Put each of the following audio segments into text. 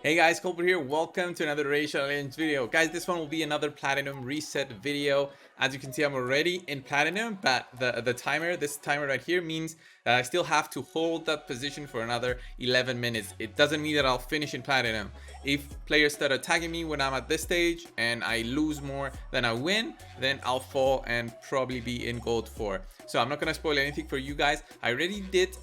Hey guys, Colbert here. Welcome to another Race Challenge video. Guys, this one will be another Platinum reset video. As you can see, I'm already in Platinum, but this timer right here means that I still have to hold that position for another 11 minutes. It doesn't mean that I'll finish in Platinum. If players start attacking me when I'm at this stage and I lose more than I win, then I'll fall and probably be in Gold 4. So I'm not gonna spoil anything for you guys. I already did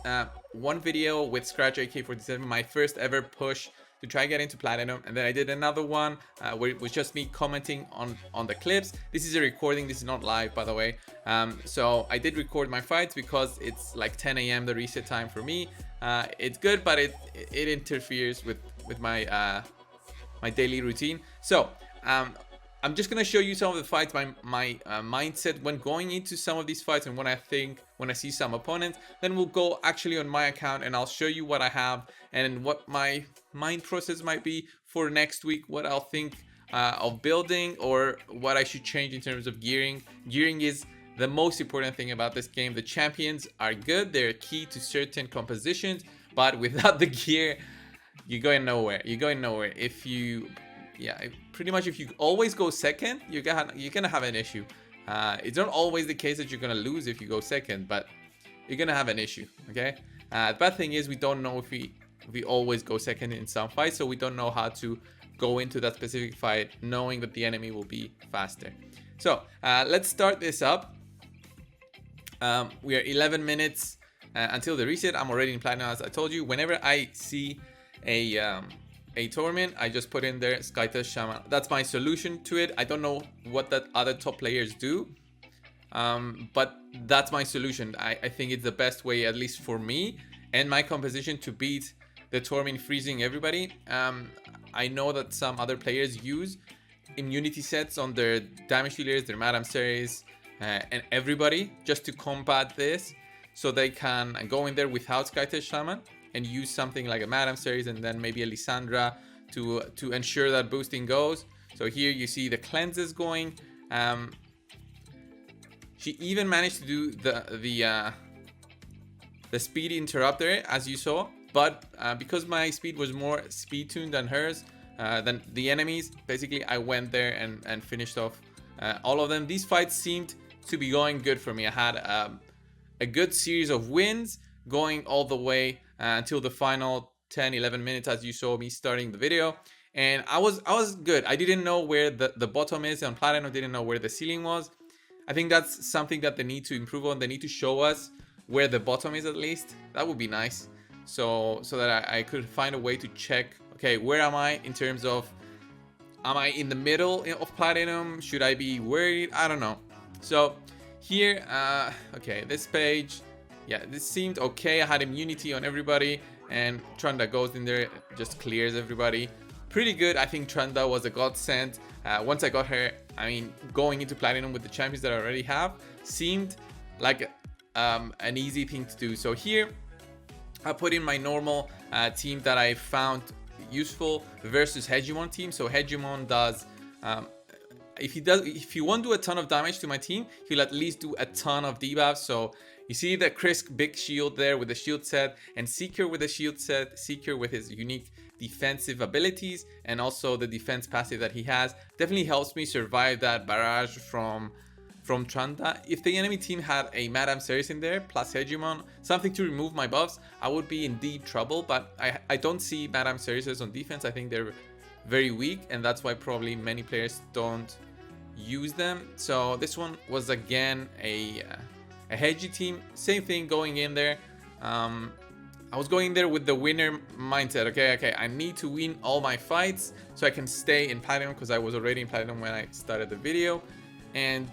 one video with Scratch AK-47, my first ever push to try get into Platinum, and then I did another one where it was just me commenting on the clips. This is a recording, this is not live, by the way. So I did record my fights because it's like 10 a.m. the reset time for me. It's good, but it interferes with my my daily routine. So I'm just gonna show you some of the fights, my mindset when going into some of these fights, and when I see some opponents. Then we'll go actually on my account and I'll show you what I have and what my mind process might be for next week, what I'll think of building, or what I should change in terms of gearing. Gearing is the most important thing about this game. The champions are good, they're key to certain compositions, but without the gear, you're going nowhere. If you pretty much if you always go second, you're gonna have an issue. It's not always the case that you're gonna lose if you go second, but you're gonna have an issue. Okay. The bad thing is we don't know if we always go second in some fights, so we don't know how to go into that specific fight knowing that the enemy will be faster. So let's start this up. We are 11 minutes until the reset. I'm already in Platinum, as I told you. Whenever I see a tournament, I just put in there Skytouch Shaman. That's my solution to it. I don't know what that other top players do, but that's my solution. I think it's the best way, at least for me and my composition, to beat the tournament freezing everybody. I know that some other players use immunity sets on their damage dealers, their Madame Series, and everybody, just to combat this, so they can go in there without Skytouch Shaman and use something like a Madame Series and then maybe a Lysandra to ensure that boosting goes. So here you see the cleanses going. She even managed to do the speed interrupter, as you saw, but because my speed was more speed tuned than hers, than the enemies, basically I went there and finished off all of them. These fights seemed to be going good for me. I had a good series of wins going all the way until the final 10-11 minutes, as you saw me starting the video, and I was good. I didn't know where the bottom is on Platinum, didn't know where the ceiling was. I think that's something that they need to improve on. They need to show us where the bottom is, at least. That would be nice, so that I could find a way to check, okay, where am I in terms of, am I in the middle of Platinum? Should I be worried? I don't know. So here, okay, this page, yeah, this seemed okay. I had immunity on everybody, and Trunda goes in there, just clears everybody. Pretty good. I think Trunda was a godsend. Once I got her, I mean, going into Platinum with the champions that I already have seemed like an easy thing to do. So here, I put in my normal team that I found useful versus Hegemon team. So Hegemon does, if he won't do a ton of damage to my team, he'll at least do a ton of debuffs. So you see the Krisk big shield there with the shield set, and Seeker with the shield set, Seeker with his unique defensive abilities, and also the defense passive that he has definitely helps me survive that barrage from Tranda. If the enemy team had a Madame Series in there plus Hegemon, something to remove my buffs, I would be in deep trouble. But I don't see Madame Series on defense. I think they're very weak, and that's why probably many players don't use them. So this one was again a Hedgy team, same thing going in there. I was going there with the winner mindset. Okay, I need to win all my fights so I can stay in Platinum, because I was already in Platinum when I started the video, and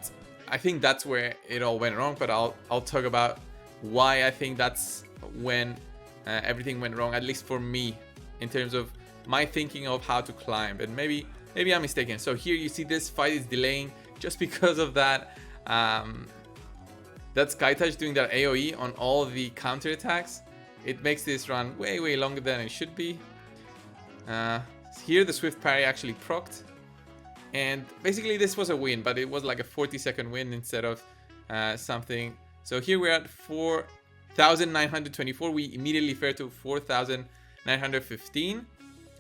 I think that's where it all went wrong. But I'll talk about why I think that's when everything went wrong, at least for me, in terms of my thinking of how to climb. And maybe I'm mistaken. So here you see this fight is delaying just because of that. That Skytouch doing that AoE on all the counter attacks, it makes this run way longer than it should be. Here the Swift Parry actually procced, and basically this was a win, but it was like a 40-second win instead of something. So here we're at 4,924. We immediately fell to 4,915.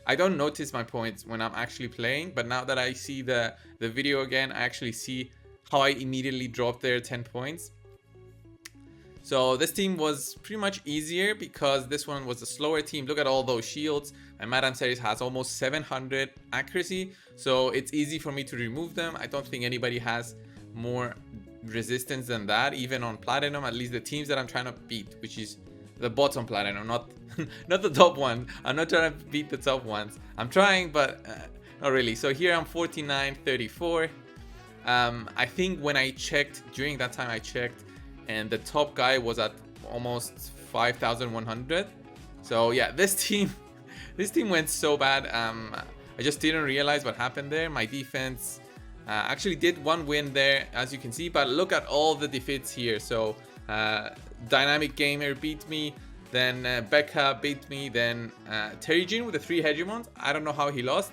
I don't notice my points when I'm actually playing, but now that I see the video again, I actually see how I immediately dropped there 10 points. So this team was pretty much easier because this one was a slower team. Look at all those shields. And Madame Series has almost 700 accuracy, so it's easy for me to remove them. I don't think anybody has more resistance than that, even on Platinum, at least the teams that I'm trying to beat, which is the bottom Platinum, not not the top one. I'm not trying to beat the top ones. I'm trying, but not really. So here I'm 49-34. I think when I checked, during that time I checked, and the top guy was at almost 5,100. So yeah, this team went so bad. I just didn't realize what happened there. My defense actually did one win there, as you can see, but look at all the defeats here. So Dynamic Gamer beat me, then Becca beat me, then Terry Jean with the 3 hegemons. I don't know how he lost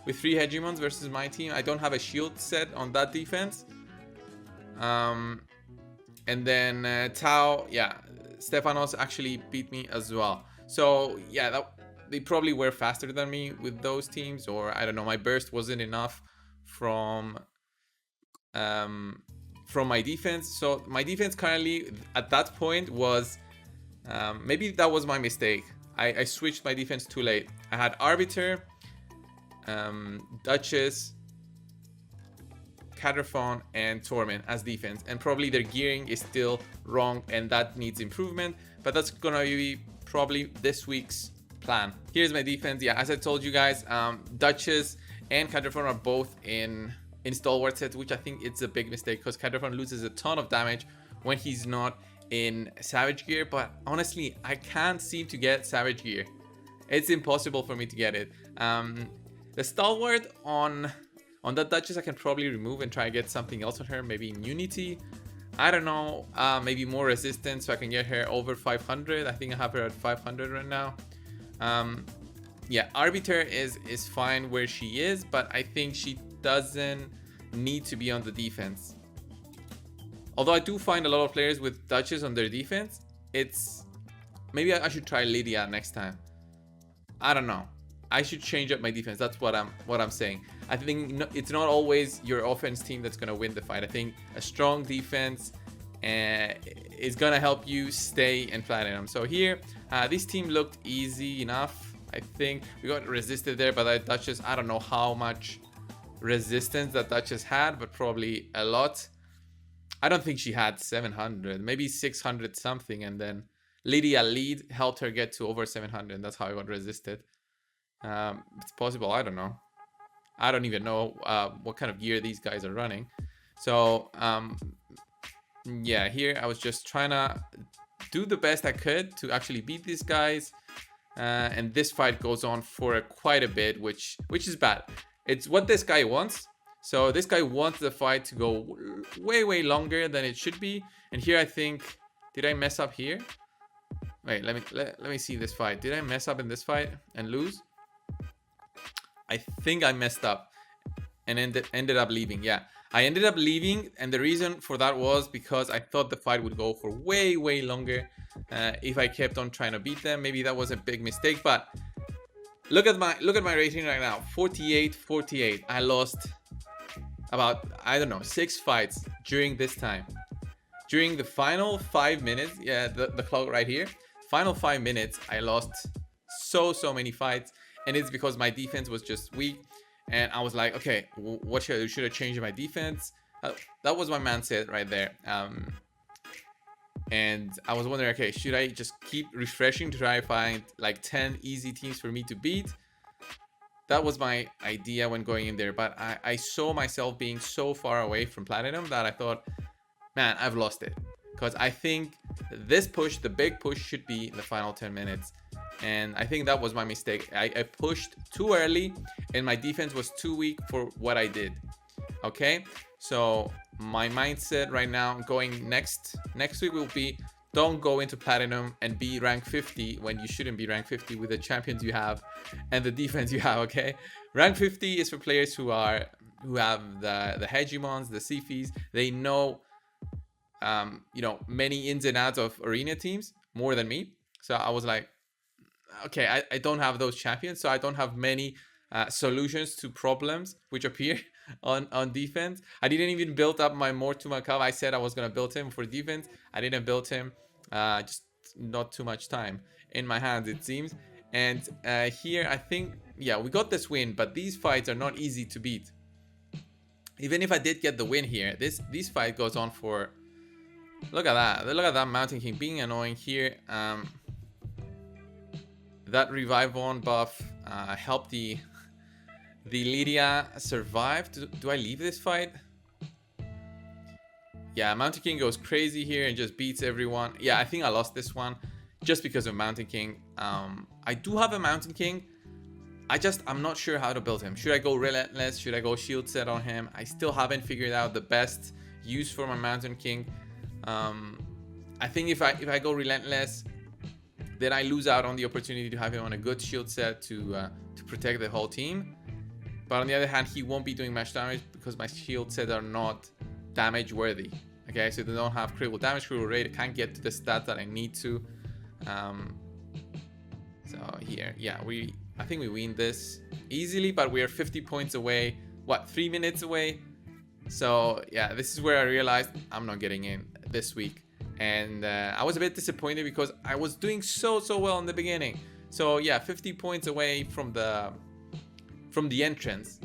with 3 hegemons versus my team. I don't have a shield set on that defense. And then Tao, yeah, Stefanos actually beat me as well. So yeah, they probably were faster than me with those teams, or I don't know, my burst wasn't enough from my defense. So my defense currently at that point was, maybe that was my mistake. I switched my defense too late. I had Arbiter, Duchess, Caterphon, and Torment as defense, and probably their gearing is still wrong and that needs improvement, but that's gonna be probably this week's plan. Here's my defense. Yeah, as I told you guys, Duchess and Caterphon are both in stalwart sets, which I think it's a big mistake because Caterphon loses a ton of damage when he's not in Savage gear, but honestly I can't seem to get Savage gear. It's impossible for me to get it. The stalwart on that Duchess I can probably remove and try to get something else on her, maybe immunity, I don't know, maybe more resistance so I can get her over 500. I think I have her at 500 right now. Yeah, Arbiter is fine where she is, but I think she doesn't need to be on the defense. Although I do find a lot of players with Duchess on their defense. It's maybe I should try Lydia next time. I don't know. I should change up my defense. That's what I'm saying. I think it's not always your offense team that's gonna win the fight. I think a strong defense is gonna help you stay in Platinum. So here, this team looked easy enough. I think we got resisted there by that Duchess. I don't know how much resistance that Duchess had, but probably a lot. I don't think she had 700, maybe 600 something, and then Lydia lead helped her get to over 700. That's how I got resisted. It's possible. I don't know. I don't even know what kind of gear these guys are running. So yeah, here I was just trying to do the best I could to actually beat these guys, and this fight goes on for quite a bit, which is bad. It's what this guy wants. So this guy wants the fight to go way longer than it should be. And here I think, did I mess up here? Wait, let me see this fight. Did I mess up in this fight and lose? I think I messed up and ended up leaving. Yeah, I ended up leaving, and the reason for that was because I thought the fight would go for way longer if I kept on trying to beat them. Maybe that was a big mistake, but look at my rating right now, 48-48. I lost about, I don't know, 6 fights during this time. During the final 5 minutes, yeah, the clock right here, final 5 minutes, I lost so many fights. And it's because my defense was just weak. And I was like, okay, what should I do? Should I change my defense? That was my mindset right there. And I was wondering, okay, should I just keep refreshing to try to find like 10 easy teams for me to beat? That was my idea when going in there. But I saw myself being so far away from Platinum that I thought, man, I've lost it. Because I think this push, the big push, should be in the final 10 minutes. And I think that was my mistake. I pushed too early and my defense was too weak for what I did. Okay, so my mindset right now going next week will be, don't go into Platinum and be rank 50 when you shouldn't be rank 50 with the champions you have and the defense you have. Okay, rank 50 is for players who have the hegemons, the Sifis. They know you know, many ins and outs of arena teams more than me. So I was like, okay, I don't have those champions, so I don't have many solutions to problems which appear on defense. I didn't even build up my Mortumakov. I said I was gonna build him for defense. I didn't build him. Just not too much time in my hands, it seems. And here, I think, yeah, we got this win, but these fights are not easy to beat. Even if I did get the win here, this fight goes on for... Look at that. Look at that Mountain King being annoying here. That Revive on buff helped the Lydia survive. Do I leave this fight? Yeah, Mountain King goes crazy here and just beats everyone. Yeah, I think I lost this one just because of Mountain King. I do have a Mountain King. I'm not sure how to build him. Should I go Relentless? Should I go Shield Set on him? I still haven't figured out the best use for my Mountain King. I think if I go Relentless, then I lose out on the opportunity to have him on a good shield set to protect the whole team. But on the other hand, he won't be doing much damage because my shield sets are not damage worthy. Okay, so they don't have critical damage, critical rate. I can't get to the stats that I need to. So here, yeah, I think we win this easily, but we are 50 points away. What, 3 minutes away? So yeah, this is where I realized I'm not getting in this week. And I was a bit disappointed because I was doing so well in the beginning. So yeah, 50 points away from the entrance,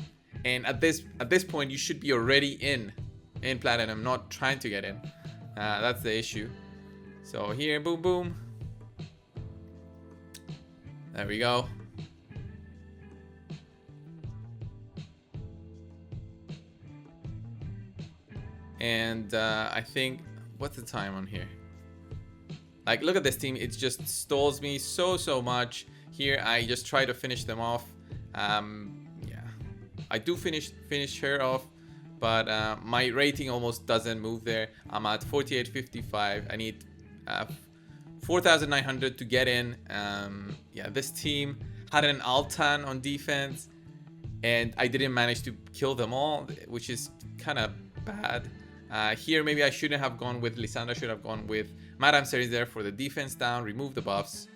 and at this point you should be already in Platinum, not trying to get in. That's the issue. So here, boom boom, there we go. And I think, what's the time on here? Like, look at this team. It just stalls me so much. Here, I just try to finish them off. Yeah, I do finish her off, but my rating almost doesn't move there. I'm at 4855. I need 4,900 to get in. Yeah, this team had an Altan on defense, and I didn't manage to kill them all, which is kind of bad. Here, maybe I shouldn't have gone with Lysandra. Should have gone with Madame Series there for the defense down, remove the buffs.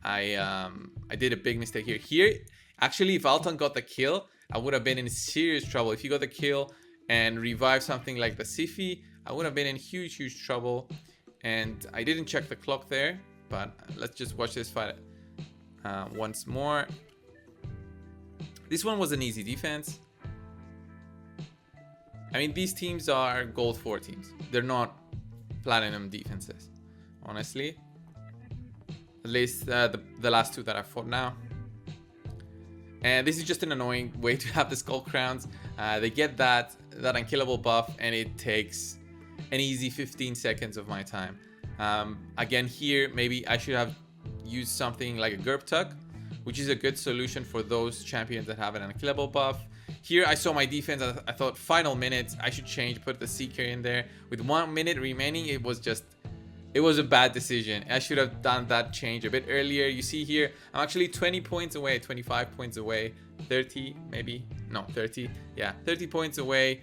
I did a big mistake here. Here, actually, if Altan got the kill, I would have been in serious trouble. If he got the kill and revived something like the Sifi, I would have been in huge trouble. And I didn't check the clock there, but let's just watch this fight once more. This one was an easy defense. I mean, these teams are Gold 4 teams. They're not Platinum defenses, honestly. At least the last two that I've fought now. And this is just an annoying way to have the Skull Crowns. They get that unkillable buff, and it takes an easy 15 seconds of my time. Again, here, maybe I should have used something like a Gerb Tuck, which is a good solution for those champions that have an unkillable buff. Here, I saw my defense. I thought final minutes, I should change, put the Seeker in there. With 1 minute remaining, it was a bad decision. I should have done that change a bit earlier. You see here, I'm actually 20 points away, 25 points away, 30 maybe, no, 30. Yeah, 30 points away.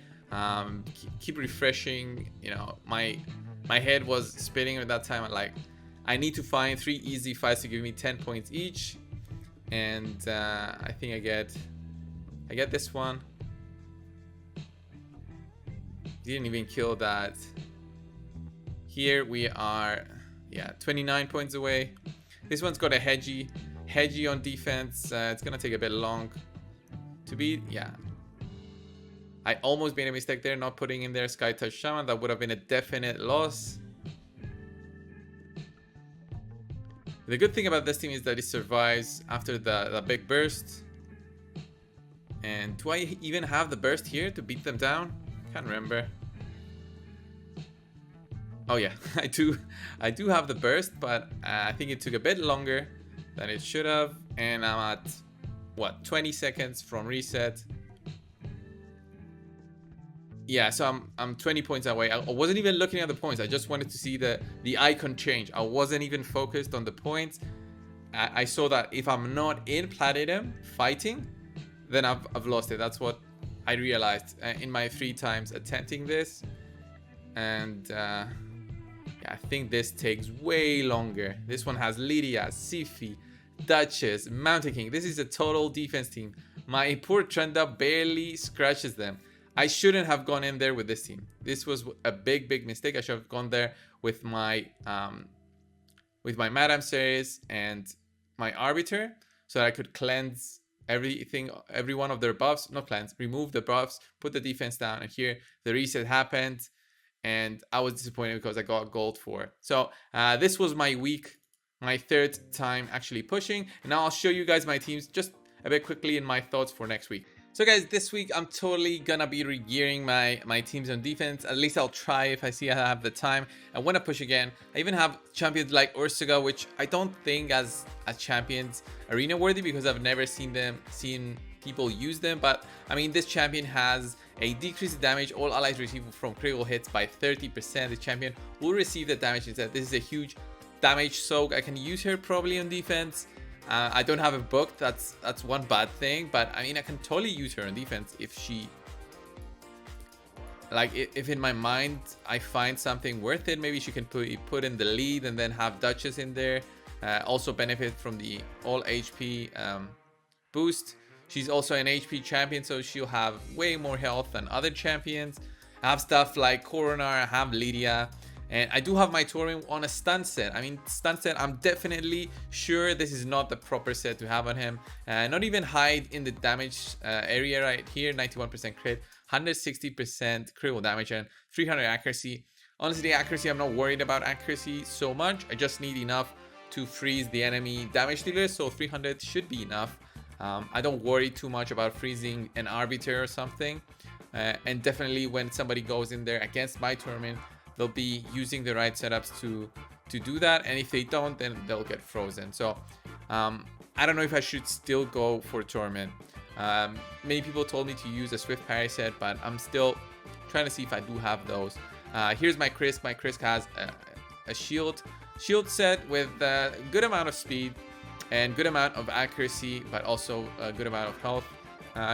Keep refreshing. You know, my head was spinning at that time. Like, I need to find 3 easy fights to give me 10 points each. And I think I get this one. Didn't even kill that. Here we are, yeah, 29 points away. This one's got a hedgy on defense. It's gonna take a bit long to beat. Yeah, I almost made a mistake there, not putting in there Sky Touch Shaman. That would have been a definite loss. The good thing about this team is that it survives after the big burst. And do I even have the burst here to beat them down? Can't remember. Oh yeah, I do have the burst, but I think it took a bit longer than it should have. And I'm at, what, 20 seconds from reset. Yeah, so I'm 20 points away. I wasn't even looking at the points. I just wanted to see the icon change. I wasn't even focused on the points. I saw that if I'm not in Platinum fighting, then I've lost it. That's what I realized in my 3 times attempting this. And yeah, I think this takes way longer. This one has Lydia, Sifi, Duchess, Mountain King. This is a total defense team. My poor Trenda barely scratches them. I shouldn't have gone in there with this team. This was a big mistake. I should have gone there with my Madam series and my Arbiter, so that I could cleanse everything, every one of their buffs. Not cleanse, remove the buffs, put the defense down, and here the reset happened, and I was disappointed because I got gold for it. So this was my week, my third time actually pushing, and now I'll show you guys my teams just a bit quickly and my thoughts for next week. So guys, this week I'm totally gonna be regearing my teams on defense. At least I'll try if I see I have the time. I wanna push again. I even have champions like Ursuga, which I don't think as champions arena worthy because I've never seen people use them. But I mean, this champion has a decreased damage. All allies receive from critical hits by 30%. The champion will receive the damage instead. This is a huge damage soak. I can use her probably on defense. I don't have it booked. That's one bad thing, but I mean, I can totally use her on defense if she, like, if in my mind I find something worth it. Maybe she can put in the lead and then have Duchess in there. Also benefit from the all HP boost. She's also an HP champion, so she'll have way more health than other champions. I have stuff like Coronar, I have Lydia. And I do have my Torment on a stun set. I mean, stun set, I'm definitely sure this is not the proper set to have on him. Not even hide in the damage area right here. 91% crit, 160% critical damage, and 300 accuracy. Honestly, the accuracy, I'm not worried about accuracy so much. I just need enough to freeze the enemy damage dealer, so 300 should be enough. I don't worry too much about freezing an Arbiter or something. And definitely when somebody goes in there against my Torment, they'll be using the right setups to do that, and if they don't, then they'll get frozen. So I don't know if I should still go for Torment. Many people told me to use a Swift Parry set, but I'm still trying to see if I do have those. Here's my Krisk. My Krisk has a shield set with a good amount of speed and good amount of accuracy, but also a good amount of health.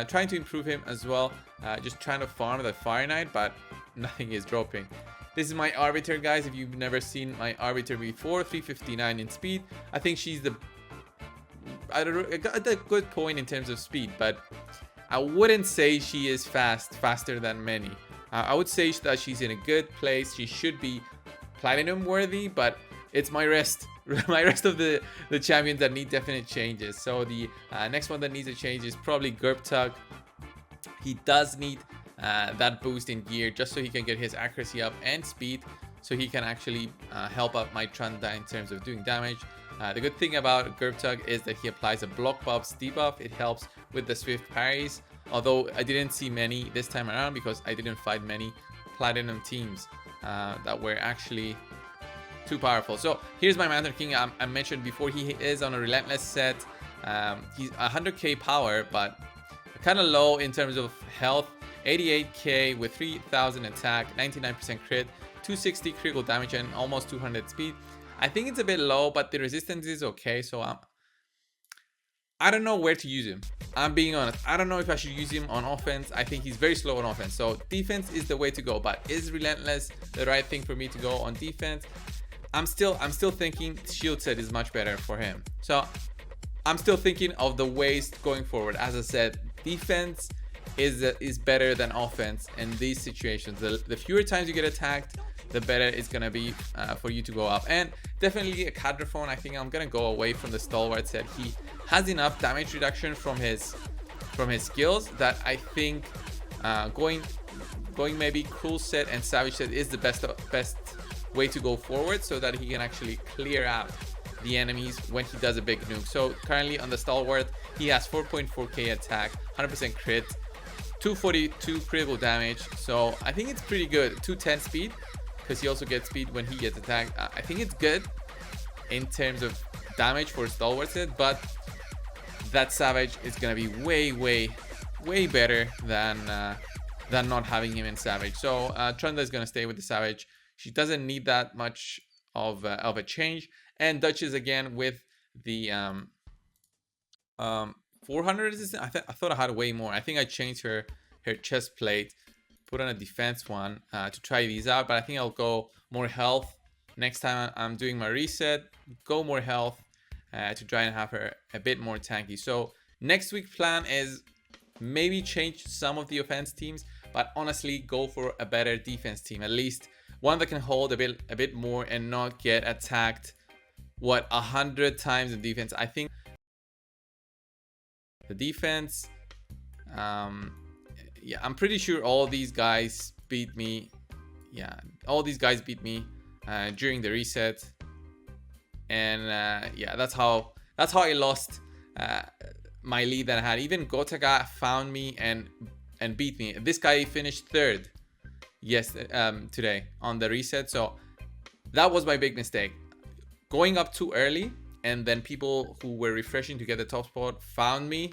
Trying to improve him as well. Just trying to farm the Fire Knight, but nothing is dropping. This is my Arbiter, guys. If you've never seen my Arbiter before, 359 in speed. I think she's at a good point in terms of speed, but I wouldn't say she is faster than many. I would say that she's in a good place. She should be platinum worthy, but it's my rest of the champions that need definite changes. So the next one that needs a change is probably Gerbtug. He does need that boost in gear just so he can get his accuracy up and speed, so he can actually help out my Trunda in terms of doing damage. The good thing about Gerbtug is that he applies a block buff debuff. It helps with the swift parries, although I didn't see many this time around because I didn't find many platinum teams that were actually too powerful. So here's my Mountain King. I mentioned before, he is on a relentless set. He's 100k power, but kind of low in terms of health. 88k with 3000 attack, 99% crit, 260 critical damage, and almost 200 speed. I think it's a bit low, but the resistance is okay. So I don't know where to use him. I'm being honest. I don't know if I should use him on offense. I think he's very slow on offense. So defense is the way to go. But is relentless the right thing for me to go on defense? I'm still thinking shield set is much better for him. So I'm still thinking of the ways going forward. As I said, defense is better than offense in these situations. The fewer times you get attacked, the better it's gonna be for you to go up. And definitely a Cadraphone. I think I'm gonna go away from the Stalwart set. He has enough damage reduction from his skills that I think going maybe Cruel set and Savage set is the best way to go forward, so that he can actually clear out the enemies when he does a big nuke. So currently on the Stalwart, he has 4.4k attack, 100% crit, 242 critical damage. So I think it's pretty good. 210 speed, because he also gets speed when he gets attacked. I think it's good in terms of damage for Stalwart set, but that Savage is gonna be way better than not having him in Savage. So Trunda is gonna stay with the Savage. She doesn't need that much of a change. And Duchess again with the 400 resistance. I thought I had way more. I think I changed her chest plate, put on a defense one to try these out, but I think I'll go more health next time I'm doing my reset. Go more health, to try and have her a bit more tanky. So next week's plan is maybe change some of the offense teams, but honestly go for a better defense team, at least one that can hold a bit more and not get attacked 100 times in defense. I think the defense, yeah, I'm pretty sure all these guys beat me. Yeah, all these guys beat me during the reset, and yeah, that's how I lost my lead that I had. Even Gotaga found me and beat me. This guy finished third, yes, today on the reset. So that was my big mistake, going up too early, and then people who were refreshing to get the top spot found me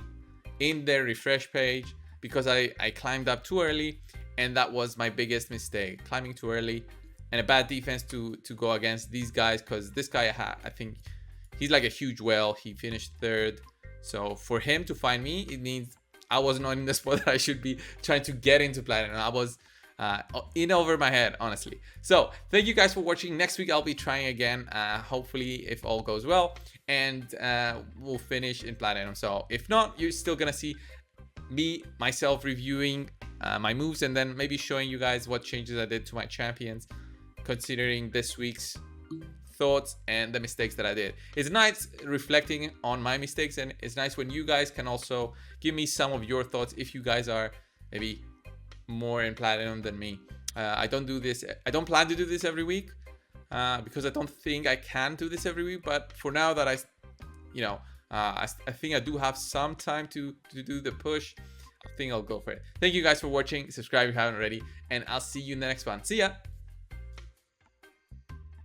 in their refresh page because I climbed up too early, and that was my biggest mistake, climbing too early, and a bad defense to go against these guys, because this guy, I think he's like a huge whale. He finished third, so for him to find me, it means I was not in the spot that I should be trying to get into platinum. I was in over my head, honestly. So thank you guys for watching. Next week I'll be trying again, hopefully, if all goes well, and we'll finish in platinum. So if not, you're still gonna see myself reviewing my moves, and then maybe showing you guys what changes I did to my champions, considering this week's thoughts and the mistakes that I did. It's nice reflecting on my mistakes, and it's nice when you guys can also give me some of your thoughts if you guys are maybe more in platinum than me. I don't plan to do this every week because I don't think I can do this every week, but for now that I think I do have some time to do the push, I think I'll go for it. Thank you guys for watching. Subscribe if you haven't already, and I'll see you in the next one. See ya.